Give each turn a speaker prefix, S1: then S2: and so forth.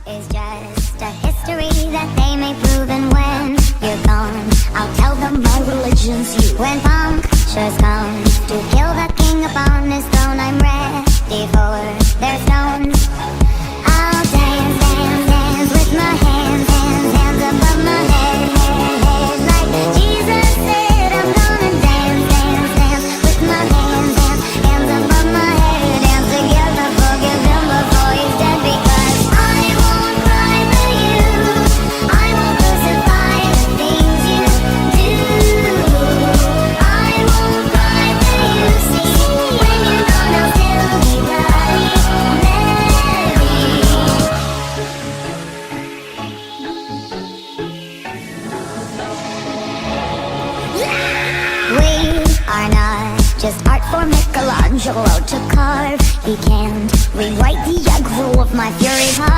S1: is just a history that they may prove. And when you're gone, I'll tell them my religion's you. When punctures come to kill the king upon his throne, I'm ready for their stones. I'll dance, dance, dance with my hands, hands, hands above my head, head, head. Like Jesus said, I'm gonna dance, dance, dance with my hands, hands, hands above my head. Dance together, forgive him before he's dead. Because I won't cry for you, I won't crucify the things you do. I won't cry for you, see, when you're gone I'll still be bloody Mary. We are not just art for Michelangelo to carve. He can't rewrite the aggro of my fury heart.